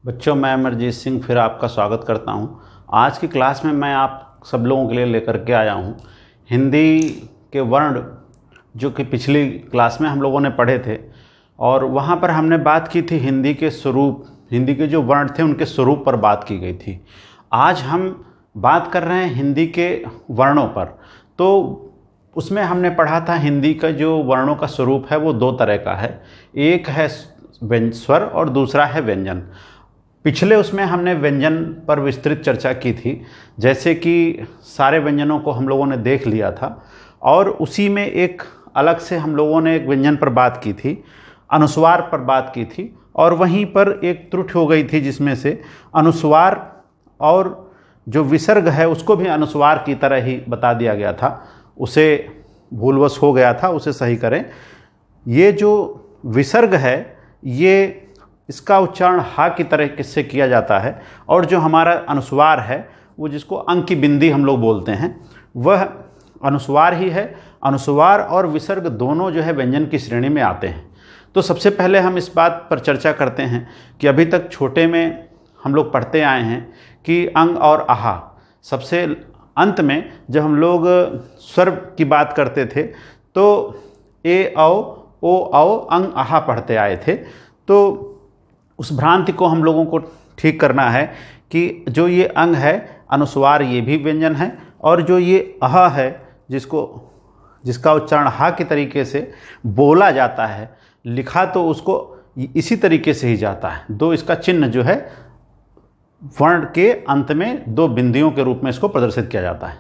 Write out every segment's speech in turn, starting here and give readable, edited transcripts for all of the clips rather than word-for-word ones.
बच्चों, मैं अमरजीत सिंह फिर आपका स्वागत करता हूं। आज की क्लास में मैं आप सब लोगों के लिए लेकर के आया हूं हिंदी के वर्ण, जो कि पिछली क्लास में हम लोगों ने पढ़े थे और वहां पर हमने बात की थी हिंदी के स्वरूप, हिंदी के जो वर्ण थे उनके स्वरूप पर बात की गई थी। आज हम बात कर रहे हैं हिंदी के वर्णों पर। तो उसमें हमने पढ़ा था हिंदी का जो वर्णों का स्वरूप है वो दो तरह का है, एक है स्वर और दूसरा है व्यंजन। पिछले उसमें हमने व्यंजन पर विस्तृत चर्चा की थी, जैसे कि सारे व्यंजनों को हम लोगों ने देख लिया था और उसी में एक अलग से हम लोगों ने एक व्यंजन पर बात की थी, अनुस्वार पर बात की थी और वहीं पर एक त्रुटि हो गई थी जिसमें से अनुस्वार और जो विसर्ग है उसको भी अनुस्वार की तरह ही बता दिया गया था। उसे भूलवश हो गया था, उसे सही करें। ये जो विसर्ग है ये इसका उच्चारण हा की तरह किससे किया जाता है और जो हमारा अनुस्वार है वो जिसको अंक की बिंदी हम लोग बोलते हैं वह अनुस्वार ही है। अनुस्वार और विसर्ग दोनों जो है व्यंजन की श्रेणी में आते हैं। तो सबसे पहले हम इस बात पर चर्चा करते हैं कि अभी तक छोटे में हम लोग पढ़ते आए हैं कि अंग और आहा। सबसे अंत में जब हम लोग स्वर की बात करते थे तो ए औ ओ औ अंग आहा पढ़ते आए थे। तो उस भ्रांति को हम लोगों को ठीक करना है कि जो ये अंग है अनुस्वार ये भी व्यंजन है और जो ये अह है जिसका उच्चारण हा के तरीके से बोला जाता है, लिखा तो उसको इसी तरीके से ही जाता है। दो इसका चिन्ह जो है वर्ण के अंत में दो बिंदियों के रूप में इसको प्रदर्शित किया जाता है।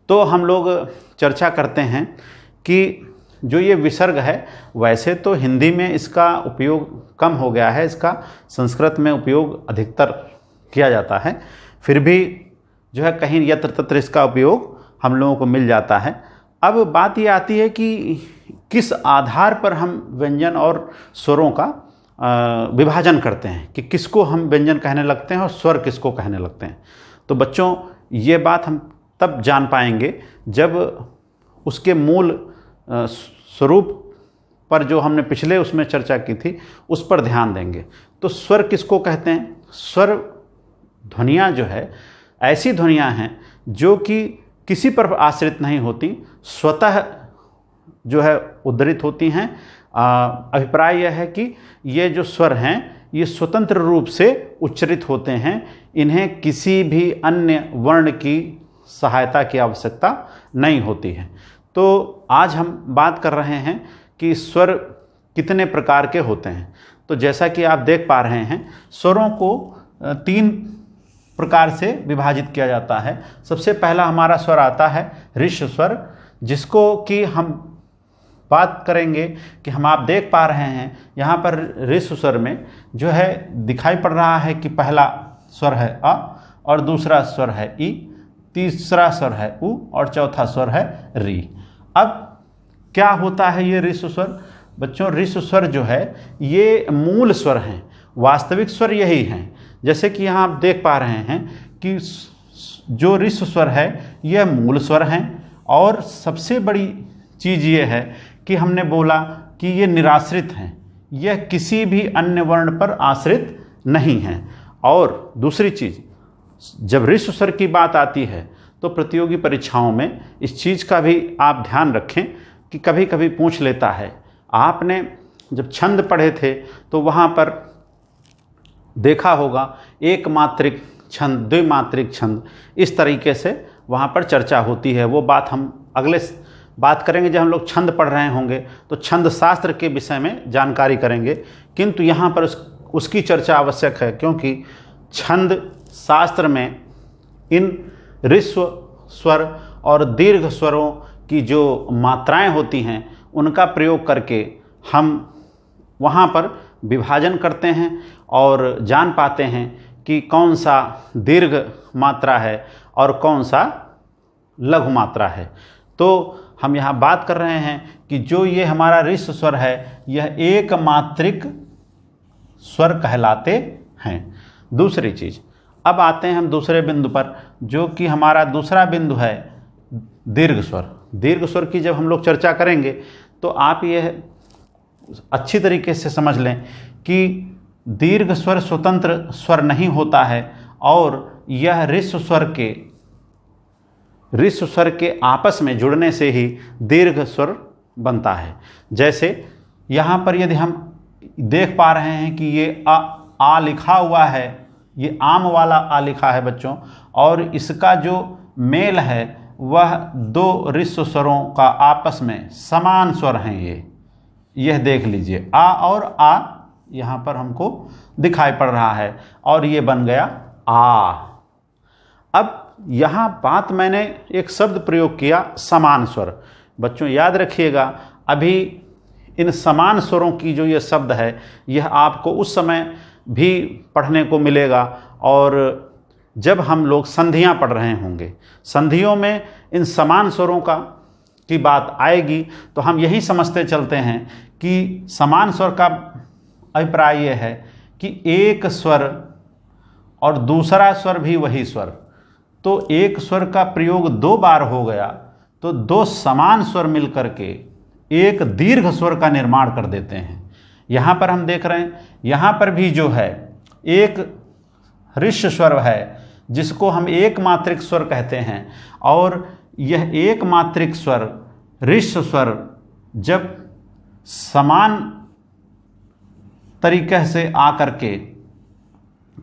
तो हम लोग चर्चा करते हैं कि जो ये विसर्ग है वैसे तो हिंदी में इसका उपयोग कम हो गया है, इसका संस्कृत में उपयोग अधिकतर किया जाता है, फिर भी जो है कहीं यत्र तत्र इसका उपयोग हम लोगों को मिल जाता है। अब बात ये आती है कि किस आधार पर हम व्यंजन और स्वरों का विभाजन करते हैं, कि किसको हम व्यंजन कहने लगते हैं और स्वर किसको कहने लगते हैं। तो बच्चों, ये बात हम तब जान पाएंगे जब उसके मूल स्वरूप पर जो हमने पिछले उसमें चर्चा की थी उस पर ध्यान देंगे। तो स्वर किसको कहते हैं? स्वर ध्वनियाँ जो है ऐसी ध्वनियाँ हैं जो कि किसी पर आश्रित नहीं होती, स्वतः जो है उद्धृत होती हैं। अभिप्राय यह है कि ये जो स्वर हैं ये स्वतंत्र रूप से उच्चरित होते हैं, इन्हें किसी भी अन्य वर्ण की सहायता की आवश्यकता नहीं होती है। तो आज हम बात कर रहे हैं कि स्वर कितने प्रकार के होते हैं। तो जैसा कि आप देख पा रहे हैं स्वरों को तीन प्रकार से विभाजित किया जाता है। सबसे पहला हमारा स्वर आता है ऋश्व स्वर, जिसको कि हम बात करेंगे कि आप देख पा रहे हैं यहाँ पर ऋश्व स्वर में जो है दिखाई पड़ रहा है कि पहला स्वर है अ और दूसरा स्वर है ई, तीसरा स्वर है उ और चौथा स्वर है री। अब क्या होता है ये ऋश्व स्वर? बच्चों, ऋश्व स्वर जो है ये मूल स्वर हैं, वास्तविक स्वर यही हैं। जैसे कि यहाँ आप देख पा रहे हैं कि जो ऋश्व स्वर है यह मूल स्वर हैं और सबसे बड़ी चीज़ ये है कि हमने बोला कि ये निराश्रित हैं, यह किसी भी अन्य वर्ण पर आश्रित नहीं हैं। और दूसरी चीज़, जब ऋश्व स्वर की बात आती है तो प्रतियोगी परीक्षाओं में इस चीज़ का भी आप ध्यान रखें कि कभी कभी पूछ लेता है। आपने जब छंद पढ़े थे तो वहाँ पर देखा होगा एक मात्रिक छंद, द्विमात्रिक छंद, इस तरीके से वहाँ पर चर्चा होती है। वो बात हम अगले बात करेंगे जब हम लोग छंद पढ़ रहे होंगे तो छंद शास्त्र के विषय में जानकारी करेंगे, किंतु यहाँ पर उसकी चर्चा आवश्यक है क्योंकि छंद शास्त्र में इन ऋश्व स्वर और दीर्घ स्वरों की जो मात्राएं होती हैं उनका प्रयोग करके हम वहाँ पर विभाजन करते हैं और जान पाते हैं कि कौन सा दीर्घ मात्रा है और कौन सा लघु मात्रा है। तो हम यहाँ बात कर रहे हैं कि जो ये हमारा ऋश्व स्वर है यह एक मात्रिक स्वर कहलाते हैं। दूसरी चीज़, अब आते हैं हम दूसरे बिंदु पर, जो कि हमारा दूसरा बिंदु है दीर्घ स्वर। दीर्घ स्वर की जब हम लोग चर्चा करेंगे तो आप ये अच्छी तरीके से समझ लें कि दीर्घ स्वर स्वतंत्र स्वर नहीं होता है और यह ऋस्व स्वर के आपस में जुड़ने से ही दीर्घ स्वर बनता है। जैसे यहाँ पर यदि हम देख पा रहे हैं कि ये आ लिखा हुआ है, ये आम वाला आ लिखा है बच्चों, और इसका जो मेल है वह दो ऋस्व स्वरों का आपस में समान स्वर हैं। यह देख लीजिए, आ और आ यहाँ पर हमको दिखाई पड़ रहा है और ये बन गया आ। अब यहाँ बात मैंने एक शब्द प्रयोग किया समान स्वर। बच्चों याद रखिएगा, अभी इन समान स्वरों की जो ये शब्द है यह आपको उस समय भी पढ़ने को मिलेगा और जब हम लोग संधियाँ पढ़ रहे होंगे, संधियों में इन समान स्वरों की बात आएगी तो हम यही समझते चलते हैं कि समान स्वर का अभिप्राय यह है कि एक स्वर और दूसरा स्वर भी वही स्वर, तो एक स्वर का प्रयोग दो बार हो गया तो दो समान स्वर मिलकर के एक दीर्घ स्वर का निर्माण कर देते हैं। यहाँ पर हम देख रहे हैं, यहाँ पर भी जो है एक ऋष्व स्वर है जिसको हम एक मात्रिक स्वर कहते हैं, और यह एक मात्रिक स्वर ऋष्व स्वर जब समान तरीके से आकर के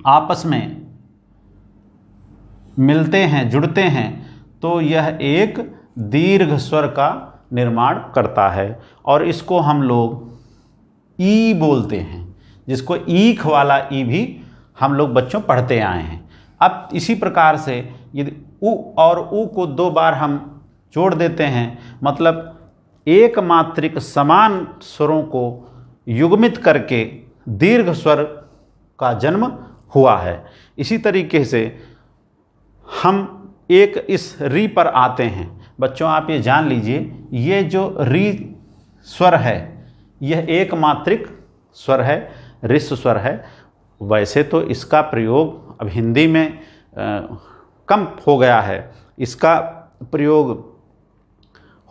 आपस में मिलते हैं, जुड़ते हैं, तो यह एक दीर्घ स्वर का निर्माण करता है और इसको हम लोग ई बोलते हैं, जिसको ईख वाला ई भी हम लोग बच्चों पढ़ते आए हैं। अब इसी प्रकार से यदि उ और उ को दो बार हम जोड़ देते हैं, मतलब एक मात्रिक समान स्वरों को युग्मित करके दीर्घ स्वर का जन्म हुआ है। इसी तरीके से हम एक इस री पर आते हैं। बच्चों आप ये जान लीजिए, ये जो री स्वर है यह एक मात्रिक स्वर है, ऋस्व स्वर है। वैसे तो इसका प्रयोग अब हिंदी में कम हो गया है, इसका प्रयोग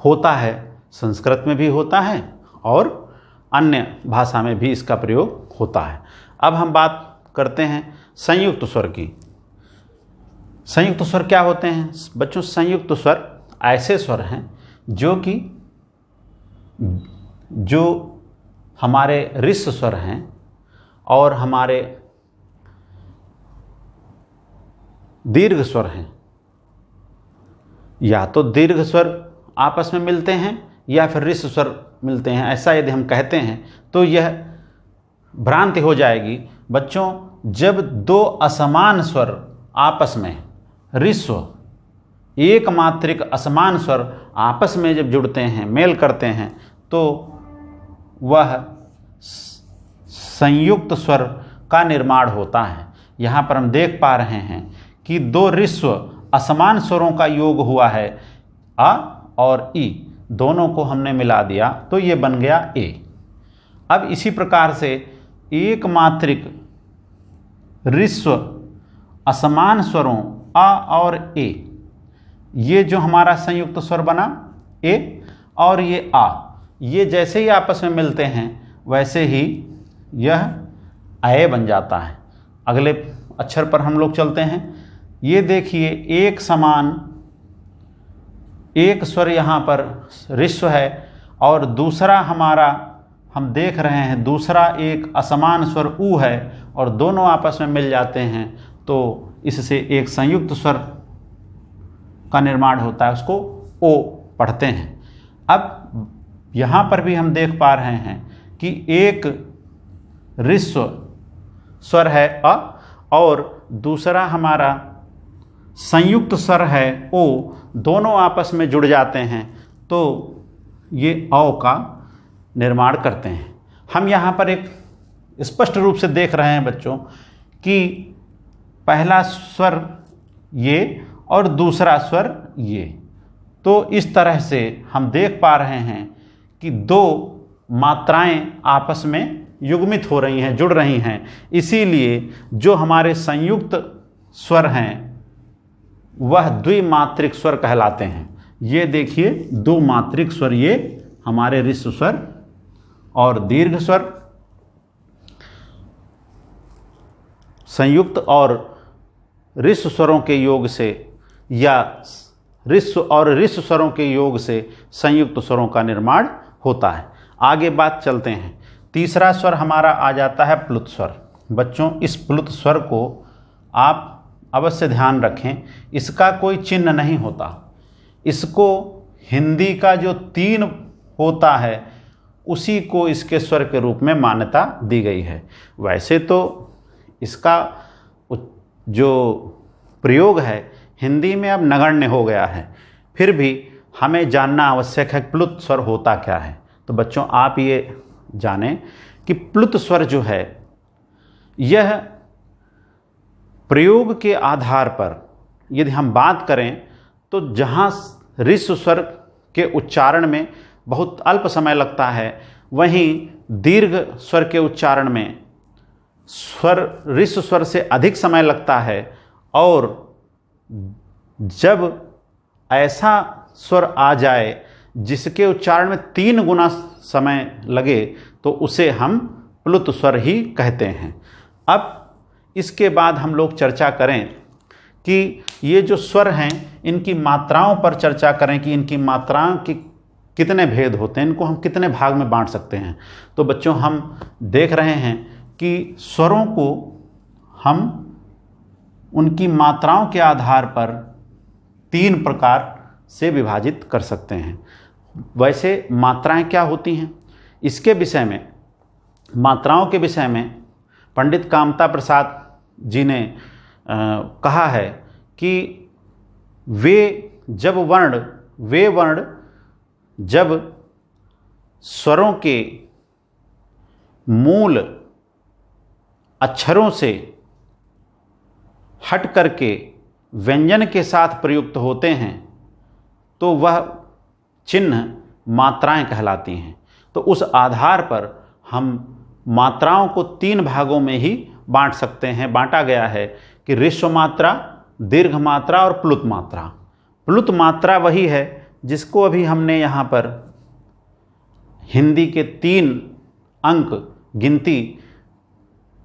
होता है, संस्कृत में भी होता है और अन्य भाषा में भी इसका प्रयोग होता है। अब हम बात करते हैं संयुक्त स्वर की। संयुक्त स्वर क्या होते हैं बच्चों? संयुक्त स्वर ऐसे स्वर हैं जो हमारे ऋस्व स्वर हैं और हमारे दीर्घ स्वर हैं। या तो दीर्घ स्वर आपस में मिलते हैं या फिर ऋस्व स्वर मिलते हैं, ऐसा यदि हम कहते हैं तो यह भ्रांति हो जाएगी। बच्चों जब दो असमान स्वर आपस में ऋस्व, एक मात्रिक असमान स्वर आपस में जब जुड़ते हैं, मेल करते हैं, तो वह संयुक्त स्वर का निर्माण होता है। यहाँ पर हम देख पा रहे हैं कि दो ऋस्व असमान स्वरों का योग हुआ है, आ और ई, दोनों को हमने मिला दिया तो ये बन गया ए। अब इसी प्रकार से एक मात्रिक ऋस्व असमान स्वरों आ और ए, ये जो हमारा संयुक्त स्वर बना ए और ये आ, ये जैसे ही आपस में मिलते हैं वैसे ही यह ए बन जाता है। अगले अक्षर पर हम लोग चलते हैं। ये देखिए एक समान एक स्वर यहाँ पर ऋस्व है और दूसरा हमारा हम देख रहे हैं दूसरा एक असमान स्वर ऊ है और दोनों आपस में मिल जाते हैं, तो इससे एक संयुक्त स्वर का निर्माण होता है, उसको ओ पढ़ते हैं। अब यहाँ पर भी हम देख पा रहे हैं कि एक ऋस्व स्वर है अ और दूसरा हमारा संयुक्त स्वर है ओ, दोनों आपस में जुड़ जाते हैं तो ये औ का निर्माण करते हैं। हम यहाँ पर एक स्पष्ट रूप से देख रहे हैं बच्चों कि पहला स्वर ये और दूसरा स्वर ये, तो इस तरह से हम देख पा रहे हैं कि दो मात्राएं आपस में युग्मित हो रही हैं, जुड़ रही हैं। इसीलिए जो हमारे संयुक्त स्वर हैं वह द्विमात्रिक स्वर कहलाते हैं। ये देखिए दो मात्रिक स्वर, ये हमारे ऋस्व स्वर और दीर्घ स्वर। संयुक्त और ऋस्व स्वरों के योग से या ऋस्व और ऋस्व स्वरों के योग से संयुक्त स्वरों का निर्माण होता है। आगे बात चलते हैं। तीसरा स्वर हमारा आ जाता है प्लुत स्वर। बच्चों, इस प्लुत स्वर को आप अवश्य ध्यान रखें, इसका कोई चिन्ह नहीं होता। इसको हिंदी का जो 3 होता है उसी को इसके स्वर के रूप में मान्यता दी गई है। वैसे तो इसका जो प्रयोग है हिंदी में अब नगण्य हो गया है, फिर भी हमें जानना आवश्यक है प्लुत स्वर होता क्या है। तो बच्चों, आप ये जानें कि प्लुत स्वर जो है यह प्रयोग के आधार पर यदि हम बात करें तो जहाँ ऋस्व स्वर के उच्चारण में बहुत अल्प समय लगता है, वहीं दीर्घ स्वर के उच्चारण में ऋस्व स्वर से अधिक समय लगता है। और जब ऐसा स्वर आ जाए जिसके उच्चारण में 3 गुना समय लगे तो उसे हम प्लुत स्वर ही कहते हैं। अब इसके बाद हम लोग चर्चा करें कि ये जो स्वर हैं इनकी मात्राओं पर चर्चा करें कि इनकी मात्राओं के कितने भेद होते हैं, इनको हम कितने भाग में बांट सकते हैं। तो बच्चों, हम देख रहे हैं कि स्वरों को हम उनकी मात्राओं के आधार पर 3 प्रकार से विभाजित कर सकते हैं। वैसे मात्राएं क्या होती हैं, इसके विषय में, मात्राओं के विषय में पंडित कामता प्रसाद जी ने कहा है कि वे वर्ण जब स्वरों के मूल अक्षरों से हट करके व्यंजन के साथ प्रयुक्त होते हैं तो वह चिन्ह मात्राएं कहलाती हैं। तो उस आधार पर हम मात्राओं को 3 भागों में ही बांट सकते हैं। बांटा गया है कि ऋस्व मात्रा, दीर्घ मात्रा और प्लुत मात्रा। प्लुत मात्रा वही है जिसको अभी हमने यहाँ पर हिंदी के 3 अंक गिनती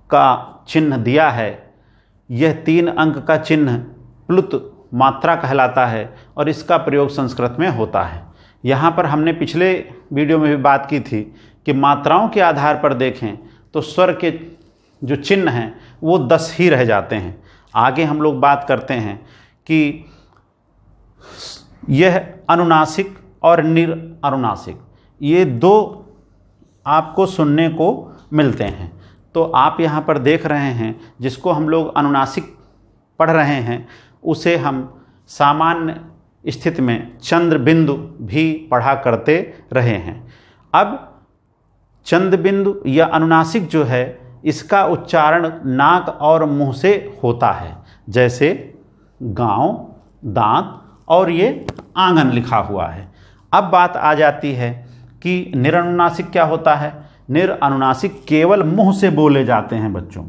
का चिन्ह दिया है। यह 3 अंक का चिन्ह प्लुत मात्रा कहलाता है और इसका प्रयोग संस्कृत में होता है। यहाँ पर हमने पिछले वीडियो में भी बात की थी कि मात्राओं के आधार पर देखें तो स्वर के जो चिन्ह हैं वो 10 ही रह जाते हैं। आगे हम लोग बात करते हैं कि यह अनुनासिक और निरअनुनासिक, ये 2 आपको सुनने को मिलते हैं। तो आप यहाँ पर देख रहे हैं जिसको हम लोग अनुनासिक पढ़ रहे हैं उसे हम सामान्य स्थिति में चंद्र बिंदु भी पढ़ा करते रहे हैं। अब चंद्र बिंदु या अनुनासिक जो है इसका उच्चारण नाक और मुंह से होता है, जैसे गांव, दांत और ये आंगन लिखा हुआ है। अब बात आ जाती है कि निरअनुनासिक क्या होता है। निरअनुनासिक केवल मुंह से बोले जाते हैं बच्चों,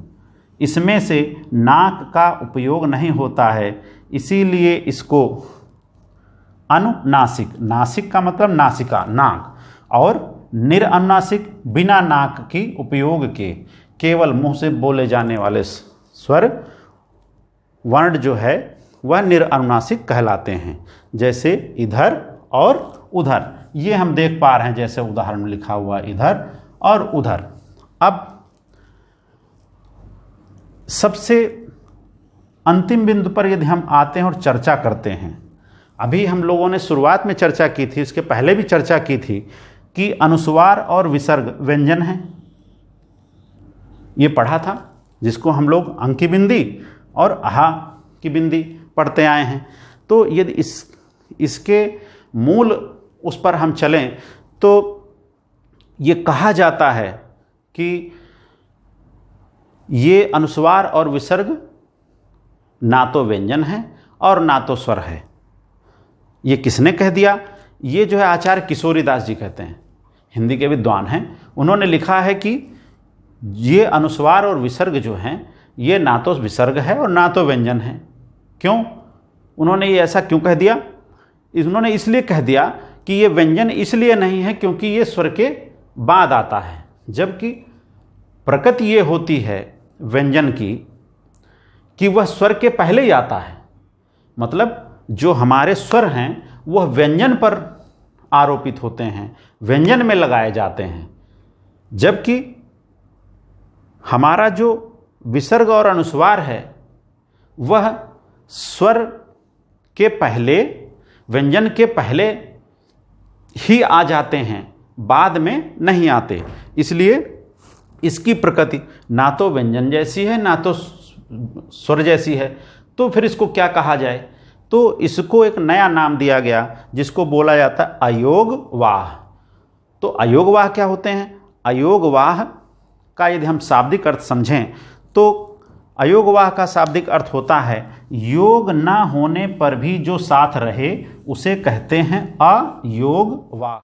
इसमें से नाक का उपयोग नहीं होता है, इसीलिए इसको अनुनासिक, नासिक का मतलब नासिका, नाक, और निरअनुनासिक बिना नाक की उपयोग के केवल मुंह से बोले जाने वाले स्वर वर्ण जो है वह निरअनुनासिक कहलाते हैं। जैसे इधर और उधर, ये हम देख पा रहे हैं, जैसे उदाहरण में लिखा हुआ इधर और उधर। अब सबसे अंतिम बिंदु पर यदि हम आते हैं और चर्चा करते हैं, अभी हम लोगों ने शुरुआत में चर्चा की थी, इसके पहले भी चर्चा की थी कि अनुस्वार और विसर्ग व्यंजन हैं। ये पढ़ा था, जिसको हम लोग अंक की बिंदी और आहा की बिंदी पढ़ते आए हैं। तो यदि इसके मूल उस पर हम चलें तो ये कहा जाता है कि ये अनुस्वार और विसर्ग ना तो व्यंजन है और ना तो स्वर है। ये किसने कह दिया? ये जो है आचार्य किशोरीदास जी कहते हैं, हिंदी के विद्वान हैं। उन्होंने लिखा है कि ये अनुस्वार और विसर्ग जो हैं ये ना तो विसर्ग है और ना तो व्यंजन है। क्यों उन्होंने ये ऐसा क्यों कह दिया? उन्होंने इसलिए कह दिया कि ये व्यंजन इसलिए नहीं है क्योंकि ये स्वर के बाद आता है, जबकि प्रकृति ये होती है व्यंजन की कि वह स्वर के पहले ही आता है। मतलब जो हमारे स्वर हैं वह व्यंजन पर आरोपित होते हैं, व्यंजन में लगाए जाते हैं, जबकि हमारा जो विसर्ग और अनुस्वार है वह स्वर के पहले, व्यंजन के पहले ही आ जाते हैं, बाद में नहीं आते। इसलिए इसकी प्रकृति ना तो व्यंजन जैसी है ना तो स्वर जैसी है। तो फिर इसको क्या कहा जाए? तो इसको एक नया नाम दिया गया जिसको बोला जाता है अयोगवाह। तो अयोगवाह क्या होते हैं? अयोगवाह का यदि हम शाब्दिक अर्थ समझें तो अयोगवाह का शाब्दिक अर्थ होता है योग ना होने पर भी जो साथ रहे उसे कहते हैं अयोगवाह।